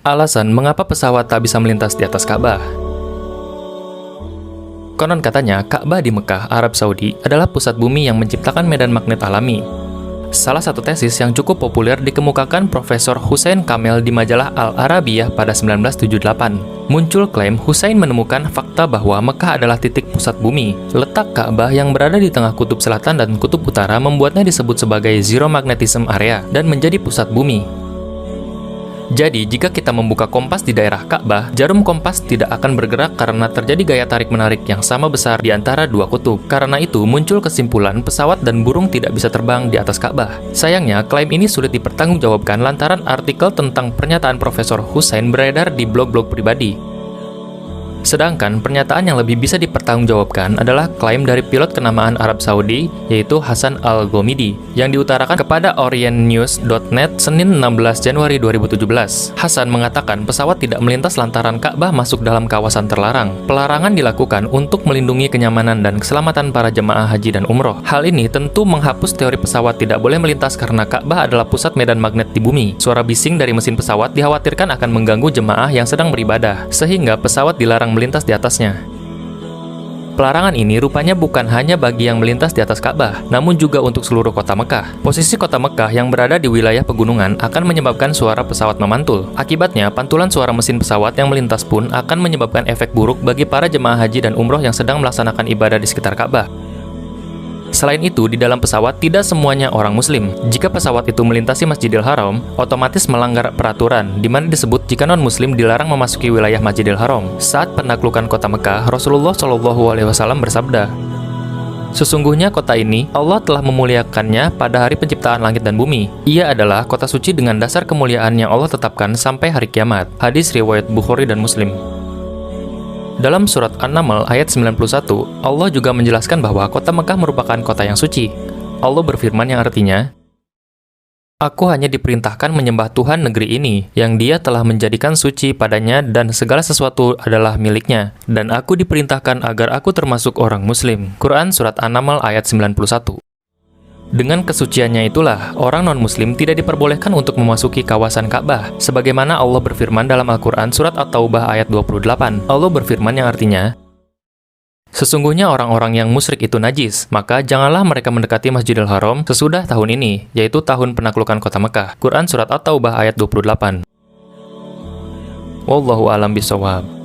Alasan mengapa pesawat tak bisa melintas di atas Ka'bah. Konon katanya, Ka'bah di Mekah, Arab Saudi adalah pusat bumi yang menciptakan medan magnet alami. Salah satu tesis yang cukup populer dikemukakan Profesor Hussein Kamel di majalah Al-Arabiyah pada 1978. Muncul klaim Hussein menemukan fakta bahwa Mekah adalah titik pusat bumi. Letak Ka'bah yang berada di tengah kutub selatan dan kutub utara membuatnya disebut sebagai zero magnetism area dan menjadi pusat bumi. Jadi, jika kita membuka kompas di daerah Ka'bah, jarum kompas tidak akan bergerak karena terjadi gaya tarik-menarik yang sama besar di antara dua kutub. Karena itu, muncul kesimpulan pesawat dan burung tidak bisa terbang di atas Ka'bah. Sayangnya, klaim ini sulit dipertanggungjawabkan lantaran artikel tentang pernyataan Profesor Hussein beredar di blog-blog pribadi. Sedangkan pernyataan yang lebih bisa dipertanggungjawabkan adalah klaim dari pilot kenamaan Arab Saudi, yaitu Hasan Al-Gomidi, yang diutarakan kepada OrientNews.net Senin 16 Januari 2017. Hasan mengatakan pesawat tidak melintas lantaran Ka'bah masuk dalam kawasan terlarang. Pelarangan dilakukan untuk melindungi kenyamanan dan keselamatan para jemaah haji dan umroh. Hal ini tentu menghapus teori pesawat tidak boleh melintas karena Ka'bah adalah pusat medan magnet di bumi. Suara bising dari mesin pesawat dikhawatirkan akan mengganggu jemaah yang sedang beribadah, sehingga pesawat dilarang melintas di atasnya. Pelarangan ini rupanya bukan hanya bagi yang melintas di atas Ka'bah, namun juga untuk seluruh kota Mekah. Posisi kota Mekah yang berada di wilayah pegunungan akan menyebabkan suara pesawat memantul. Akibatnya, pantulan suara mesin pesawat yang melintas pun akan menyebabkan efek buruk bagi para jemaah haji dan umroh yang sedang melaksanakan ibadah di sekitar Ka'bah. Selain itu, di dalam pesawat tidak semuanya orang muslim. Jika pesawat itu melintasi Masjidil Haram, otomatis melanggar peraturan, di mana disebut jika non-muslim dilarang memasuki wilayah Masjidil Haram. Saat penaklukan kota Mekah, Rasulullah SAW bersabda, "Sesungguhnya kota ini, Allah telah memuliakannya pada hari penciptaan langit dan bumi. Ia adalah kota suci dengan dasar kemuliaan yang Allah tetapkan sampai hari kiamat." Hadis riwayat Bukhari dan Muslim. Dalam surat An-Naml ayat 91, Allah juga menjelaskan bahwa kota Mekah merupakan kota yang suci. Allah berfirman yang artinya, "Aku hanya diperintahkan menyembah Tuhan negeri ini, yang Dia telah menjadikan suci padanya dan segala sesuatu adalah miliknya. Dan aku diperintahkan agar aku termasuk orang muslim." Quran Surat An-Naml ayat 91. Dengan kesuciannya itulah, orang non-muslim tidak diperbolehkan untuk memasuki kawasan Ka'bah. Sebagaimana Allah berfirman dalam Al-Quran Surat At-Taubah ayat 28. Allah berfirman yang artinya, "Sesungguhnya orang-orang yang musyrik itu najis, maka janganlah mereka mendekati Masjidil Haram sesudah tahun ini, yaitu tahun penaklukan kota Mekah." Quran Surat At-Taubah ayat 28. Wallahu a'lam bishawab.